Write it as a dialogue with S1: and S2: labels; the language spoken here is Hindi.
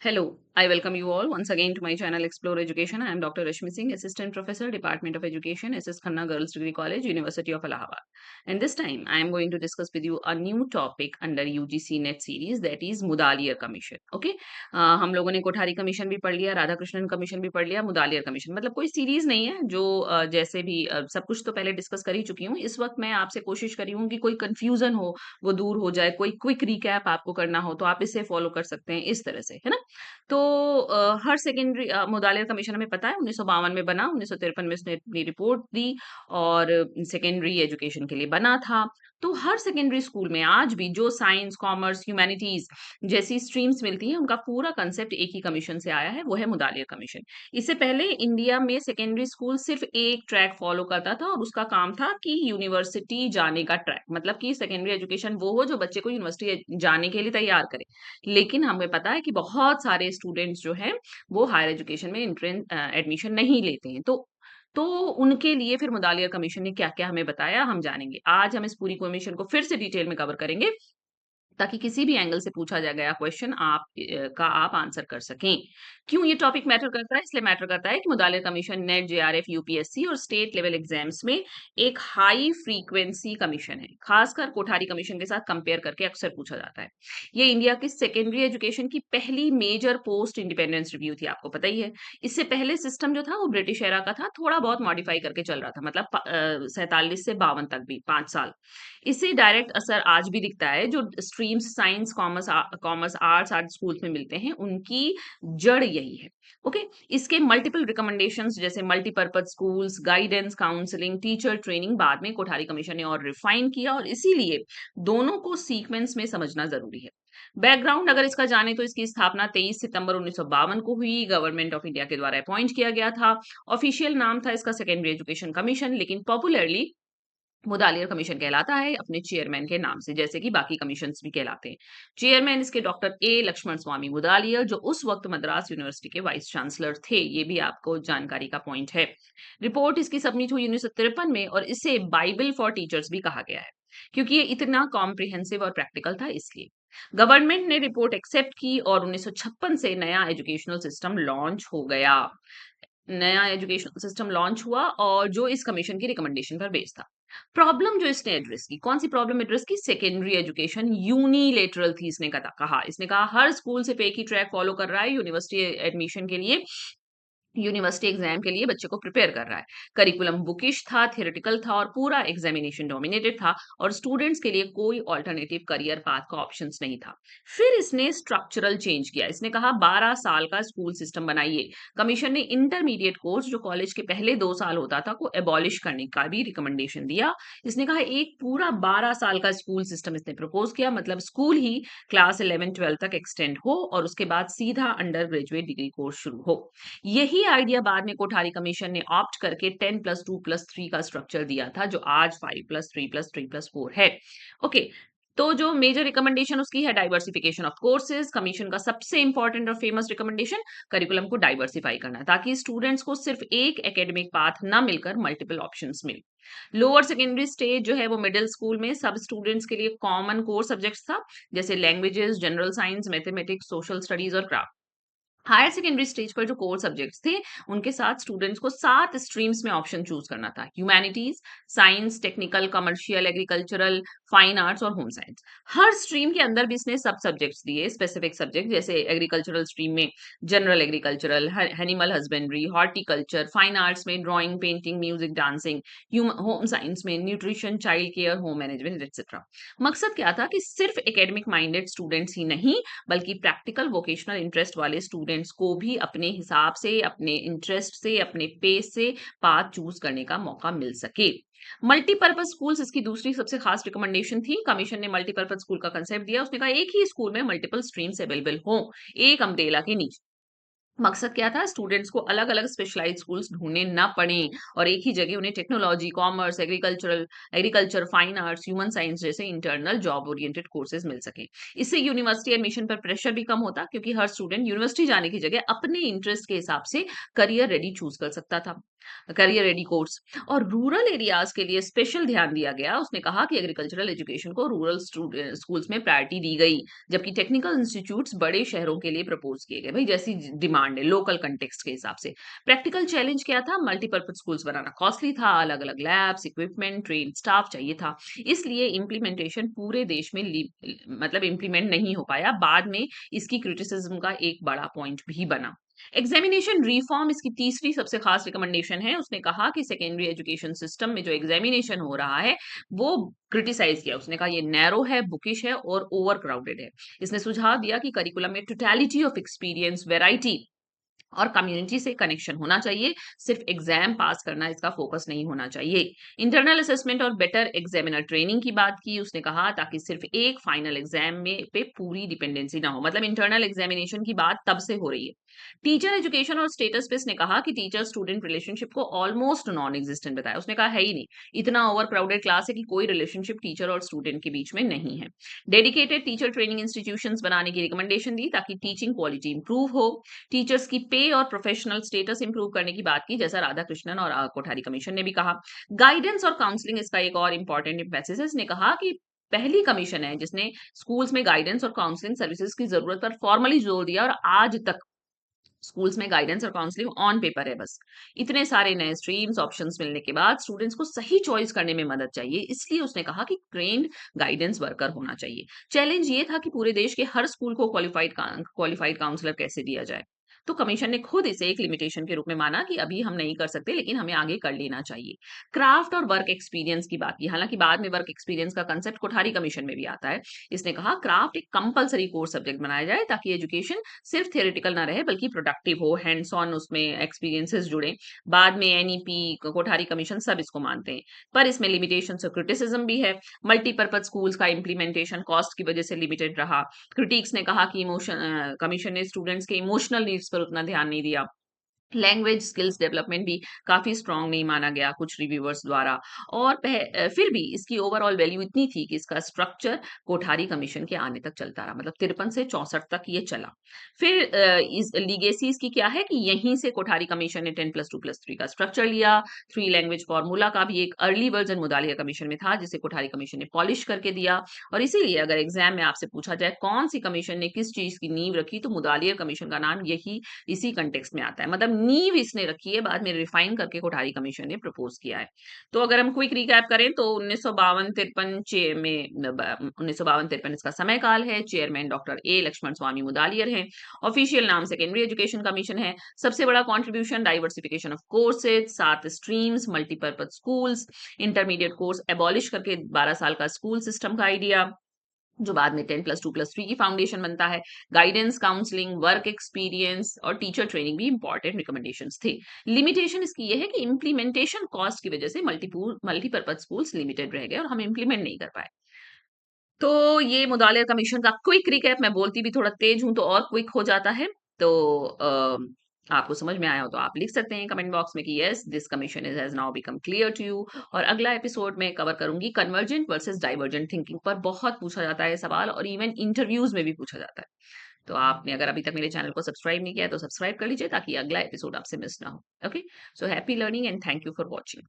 S1: Hello, I welcome you all once again to my channel Explore Education. I am Dr. Rashmi Singh, Assistant Professor, Department of Education, SS Khanna Girls Degree College, University of Allahabad. And this time I am going to discuss with you a new topic under UGC NET series, that is Mudaliar Commission. Okay? हम लोगों ने कोठारी कमीशन भी पढ़ लिया, राधाकृष्णन कमीशन भी पढ़ लिया, मुदालियर कमीशन मतलब कोई सीरीज नहीं है जो जैसे भी सब कुछ तो पहले डिस्कस कर ही चुकी हूँ। इस वक्त मैं आपसे कोशिश कर रही हूँ कि कोई कंफ्यूजन हो वो दूर हो जाए, कोई क्विक रिकैप आपको करना हो तो आप इसे फॉलो कर सकते हैं इस तरह से, है ना? तो हर सेकेंडरी मुदालिर कमीशन हमें पता है 1952 में बना, 1953 में उसने अपनी रिपोर्ट दी और सेकेंडरी एजुकेशन के लिए बना था। तो हर सेकेंडरी स्कूल में आज भी जो साइंस, कॉमर्स, ह्यूमैनिटीज जैसी स्ट्रीम्स मिलती हैं, उनका पूरा कंसेप्ट एक ही कमीशन से आया है, वो है मुदालिर कमीशन। इससे पहले इंडिया में सेकेंडरी स्कूल सिर्फ एक ट्रैक फॉलो करता था और उसका काम था कि यूनिवर्सिटी जाने का ट्रैक, मतलब कि सेकेंडरी एजुकेशन वो हो जो बच्चे को यूनिवर्सिटी जाने के लिए तैयार करे। लेकिन हमें पता है कि बहुत सारे स्टूडेंट्स जो हैं वो हायर एजुकेशन में एंट्रेंस एडमिशन नहीं लेते हैं। तो उनके लिए फिर मुदालिया कमीशन ने क्या-क्या हमें बताया हम जानेंगे। आज हम इस पूरी कमीशन को फिर से डिटेल में कवर करेंगे ताकि किसी भी एंगल से पूछा जा गया क्वेश्चन आप आंसर कर सकें। क्यों ये टॉपिक मैटर करता है? इसलिए मैटर करता है कि Mudaliar commission net, JRF, UPSC और स्टेट लेवल एग्जाम्स में एक हाई फ्रीक्वेंसी कमीशन है। खासकर कोठारी कमीशन के साथ कंपेयर करके अक्सर पूछा जाता है। ये इंडिया की सेकेंडरी एजुकेशन की पहली मेजर पोस्ट इंडिपेंडेंस रिव्यू थी, आपको पता ही है। इससे पहले सिस्टम जो था वो ब्रिटिश एरा का था, थोड़ा बहुत मॉडिफाई करके चल रहा था, मतलब 47 से 52 तक भी 5 साल। इससे डायरेक्ट असर आज भी दिखता है। जो स्ट्रीम्स साइंस, कॉमर्स, आर्ट्स आज स्कूल्स में मिलते हैं, उनकी जड़ यही है। ओके, इसके मल्टीपल रिकमेंडेशंस जैसे multipurpose schools, guidance, counselling, teacher training बाद में कोठारी कमीशन ने और रिफाइन किया, और इसीलिए दोनों को सीक्वेंस में समझना जरूरी है। बैकग्राउंड अगर इसका जाने तो इसकी स्थापना 23 सितंबर 1952 को हुई, गवर्नमेंट ऑफ इंडिया के द्वारा अपॉइंट किया गया था। ऑफिशियल नाम था इसका सेकेंडरी एजुकेशन कमीशन, लेकिन पॉपुलरली मुदालियर कमीशन कहलाता है अपने चेयरमैन के नाम से, जैसे कि बाकी कमीशंस भी कहलाते हैं। चेयरमैन इसके डॉक्टर ए लक्ष्मण स्वामी मुदालियर, जो उस वक्त मद्रास यूनिवर्सिटी के वाइस चांसलर थे, ये भी आपको जानकारी का पॉइंट है। रिपोर्ट इसकी सबमिट हुई 1953 में और इसे बाइबल फॉर टीचर्स भी कहा गया है, क्योंकि ये इतना कॉम्प्रिहेंसिव और प्रैक्टिकल था इसलिए। गवर्नमेंट ने रिपोर्ट एक्सेप्ट की और 1956 से नया एजुकेशनल सिस्टम लॉन्च हो गया। नया एजुकेशन सिस्टम लॉन्च हुआ और जो इस कमीशन की रिकमेंडेशन पर बेस्ड था। प्रॉब्लम जो इसने एड्रेस की, कौन सी प्रॉब्लम एड्रेस की? सेकेंडरी एजुकेशन यूनिलेटरल थी, इसने कहा हर स्कूल सिर्फ एक ही ट्रैक फॉलो कर रहा है यूनिवर्सिटी एडमिशन के लिए, यूनिवर्सिटी एग्जाम के लिए बच्चे को प्रिपेयर कर रहा है। करिकुलम बुकिश था, थियोरेटिकल था और पूरा एग्जामिनेशन डोमिनेटेड था, और स्टूडेंट्स के लिए कोई ऑल्टरनेटिव करियर पाथ का ऑप्शंस नहीं था। फिर इसने स्ट्रक्चरल चेंज किया, इसने कहा 12 साल का स्कूल सिस्टम बनाइए। कमीशन ने इंटरमीडिएट कोर्स जो कॉलेज के पहले 2 साल होता था को एबॉलिश करने का भी रिकमेंडेशन दिया। इसने कहा एक पूरा 12 साल का स्कूल सिस्टम इसने प्रपोज किया, मतलब स्कूल ही क्लास 11-12 तक एक्सटेंड हो और उसके बाद सीधा अंडर ग्रेजुएट डिग्री कोर्स शुरू हो। यही आइडिया बाद में कोठारी कमीशन ने ऑप्ट करके 10+2+3 का स्ट्रक्चर दिया था, जो आज 5+3+3+4 है। ओके, तो जो मेजर रिकमेंडेशन उसकी है डाइवर्सिफिकेशन ऑफ कोर्सेज। कमीशन का सबसे इंपॉर्टेंट और फेमस रिकमेंडेशन करिकुलम को डाइवर्सिफाई करना, ताकि स्टूडेंट्स को सिर्फ एक एकेडमिक पाथ ना मिलकर मल्टीपल ऑप्शंस मिले। लोअर सेकेंडरी स्टेज जो है वो मिडिल स्कूल में सब स्टूडेंट्स के लिए कॉमन कोर सब्जेक्ट्स था, जैसे languages, general science, mathematics, social studies और क्राफ्ट। हायर सेकेंडरी स्टेज पर जो कोर सब्जेक्ट्स थे, उनके साथ स्टूडेंट्स को 7 स्ट्रीम्स में ऑप्शन चूज करना था: humanities, science, technical, commercial, agricultural, fine arts और होम साइंस। हर स्ट्रीम के अंदर भी इसने सब सब्जेक्ट्स दिए, स्पेसिफिक सब्जेक्ट, जैसे एग्रीकल्चरल स्ट्रीम में general agricultural, animal husbandry, horticulture, fine arts में drawing, painting, music, dancing, home science में nutrition, child care, home management, etcetera. मकसद क्या था कि सिर्फ एकेडमिक माइंडेड स्टूडेंट्स ही नहीं, बल्कि प्रैक्टिकल वोकेशनल इंटरेस्ट वाले स्टूडेंट्स को भी अपने हिसाब से, अपने इंटरेस्ट से, अपने पेस से पाथ चूज करने का मौका मिल सके। मल्टीपर्पज स्कूल्स इसकी दूसरी सबसे खास रिकमेंडेशन थी। कमीशन ने मल्टीपर्पज स्कूल का कंसेप्ट दिया, उसने कहा एक ही स्कूल में मल्टीपल स्ट्रीम्स अवेलेबल हो, एक अम्ब्रेला के नीचे। मकसद क्या था? स्टूडेंट्स को अलग अलग स्पेशलाइज्ड स्कूल्स ढूंढने ना पड़े और एक ही जगह उन्हें technology, commerce, agriculture, fine arts, human science जैसे इंटरनल जॉब ओरिएंटेड कोर्सेज मिल सके। इससे यूनिवर्सिटी एडमिशन पर प्रेशर भी कम होता, क्योंकि हर स्टूडेंट यूनिवर्सिटी जाने की जगह अपने इंटरेस्ट के हिसाब से करियर रेडी चूज कर सकता था। करियर रेडी कोर्स और रूरल एरियाज के लिए स्पेशल ध्यान दिया गया। उसने कहा कि एग्रीकल्चरल एजुकेशन को रूरल स्कूल्स में प्रायोरिटी दी गई, जबकि टेक्निकल इंस्टीट्यूट्स बड़े शहरों के लिए प्रपोज किए गए, भाई जैसी डिमांड है लोकल कंटेक्स्ट के हिसाब से। प्रैक्टिकल चैलेंज क्या था? मल्टीपर्पज स्कूल्स बनाना कॉस्टली था, अलग अलग लैब्स, इक्विपमेंट, ट्रेन स्टाफ चाहिए था। इसलिए इम्प्लीमेंटेशन पूरे देश में मतलब इम्प्लीमेंट नहीं हो पाया। बाद में इसकी क्रिटिसिज्म का एक बड़ा पॉइंट भी बना। एग्जामिनेशन रिफॉर्म इसकी तीसरी सबसे खास रिकमेंडेशन है। उसने कहा कि सेकेंडरी एजुकेशन सिस्टम में जो एग्जामिनेशन हो रहा है वो क्रिटिसाइज किया। उसने कहा ये नैरो है, बुकिश है और ओवर क्राउडेड है। इसने सुझाव दिया कि करिकुलम में टोटलिटी ऑफ एक्सपीरियंस, वेराइटी और कम्युनिटी से कनेक्शन होना चाहिए। सिर्फ एग्जाम पास करना इसका फोकस नहीं होना चाहिए। इंटरनल असेसमेंट और बेटर एग्जामिनर ट्रेनिंग की बात की उसने कहा, ताकि सिर्फ एक फाइनल एग्जाम में पे पूरी डिपेंडेंसी ना हो। मतलब इंटरनल एग्जामिनेशन की बात तब से हो रही है। टीचर एजुकेशन और स्टेटस पे इसने कहा कि टीचर स्टूडेंट रिलेशनशिप को ऑलमोस्ट नॉन एग्जिस्टेंट बताया। उसने कहा है ही नहीं, इतना ओवर क्राउडेड क्लास है कि कोई रिलेशनशिप टीचर और स्टूडेंट के बीच में नहीं है। डेडिकेटेड टीचर ट्रेनिंग इंस्टीट्यूशंस बनाने की रिकमेंडेशन दी, ताकि टीचिंग क्वालिटी इंप्रूव हो। टीचर्स की पे और प्रोफेशनल स्टेटस इंप्रूव करने की बात की, जैसा राधाकृष्णन और कोठारी कमीशन ने भी कहा। गाइडेंस और काउंसलिंग इसका एक और इंपॉर्टेंट एम्फेसिस है। इसने कहा कि पहली कमीशन है जिसने स्कूल्स में गाइडेंस और काउंसलिंग सर्विसेज की जरूरत पर फॉर्मली जोर दिया, और आज तक स्कूल्स में गाइडेंस और काउंसलिंग ऑन पेपर है बस। इतने सारे नए स्ट्रीम्स ऑप्शंस मिलने के बाद स्टूडेंट्स को सही चॉइस करने में मदद चाहिए, इसलिए उसने कहा कि ट्रेन्ड गाइडेंस वर्कर होना चाहिए। चैलेंज ये था कि पूरे देश के हर स्कूल को क्वालिफाइड काउंसलर कैसे दिया जाए। तो कमीशन ने खुद इसे एक लिमिटेशन के रूप में माना कि अभी हम नहीं कर सकते, लेकिन हमें आगे कर लेना चाहिए। क्राफ्ट और वर्क एक्सपीरियंस की बात की, हालांकि बाद में वर्क एक्सपीरियंस का कंसेप्ट कोठारी कमीशन में भी आता है। इसने कहा क्राफ्ट एक कंपलसरी कोर्स सब्जेक्ट बनाया जाए, ताकि एजुकेशन सिर्फ थियोरेटिकल ना रहे बल्कि प्रोडक्टिव हो, हैंड्स ऑन उसमें एक्सपीरियंसेस जुड़े। बाद में एनईपी, कोठारी कमीशन सब इसको मानते हैं, पर इसमें लिमिटेशन और क्रिटिसिज्म भी है। मल्टीपर्पज स्कूल्स का इम्प्लीमेंटेशन कॉस्ट की वजह से लिमिटेड रहा। क्रिटिक्स ने कहा कि कमीशन ने स्टूडेंट्स के इमोशनल नीड्स पर उतना ध्यान नहीं दिया। लैंग्वेज स्किल्स डेवलपमेंट भी काफी स्ट्रांग नहीं माना गया कुछ रिव्यूअर्स द्वारा। और फिर भी इसकी ओवरऑल वैल्यू इतनी थी कि इसका स्ट्रक्चर कोठारी कमीशन के आने तक चलता रहा, मतलब 53 से 64 तक ये चला। फिर इस लीगेसी इसकी क्या है कि यहीं से कोठारी कमीशन ने 10+2+3 का स्ट्रक्चर लिया। थ्री लैंग्वेज फॉर्मूला का भी एक अर्ली वर्जन मुदालिया कमीशन में था, जिसे कोठारी कमीशन ने पॉलिश करके दिया। और इसीलिए अगर एग्जाम में आपसे पूछा जाए कौन सी कमीशन ने किस चीज की नींव रखी, तो मुदालिया कमीशन का नाम यही इसी कंटेक्स्ट में आता है। मतलब नींव इसने रखी है, बाद में रिफाइन करके कोठारी कमीशन ने प्रपोज किया है। तो अगर हम क्विक रिकैप करें तो 1952-53 में 1952-53 इसका समय काल है। चेयरमैन डॉक्टर ए लक्ष्मण स्वामी मुदालियर हैं। ऑफिशियल नाम सेकेंडरी एजुकेशन कमीशन है। सबसे बड़ा contribution diversification of courses, 7 streams, multipurpose schools, intermediate course abolish करके 12 साल का स्कूल सिस्टम का आइडिया, जो बाद में 10+2+3 की फाउंडेशन बनता है। गाइडेंस, काउंसलिंग, वर्क एक्सपीरियंस और टीचर ट्रेनिंग भी इंपॉर्टेंट रिकमेंडेशंस थे। लिमिटेशन इसकी ये है कि इम्प्लीमेंटेशन कॉस्ट की वजह से मल्टीपर्पज स्कूल्स लिमिटेड रह गए और हम इम्प्लीमेंट नहीं कर पाए। तो ये मुदालिया कमीशन का क्विक रिकैप। मैं बोलती भी थोड़ा तेज हूं तो और क्विक हो जाता है। तो आपको समझ में आया हो तो आप लिख सकते हैं कमेंट बॉक्स में कि yes this commission is has now become clear to you. और अगला एपिसोड में कवर करूंगी कन्वर्जेंट वर्सेस डाइवर्जेंट थिंकिंग पर। बहुत पूछा जाता है सवाल, और इवन इंटरव्यूज में भी पूछा जाता है। तो आपने अगर अभी तक मेरे चैनल को सब्सक्राइब नहीं किया है तो सब्सक्राइब कर लीजिए, ताकि अगला एपिसोड आपसे मिस ना हो। Okay, so happy learning and thank you for watching.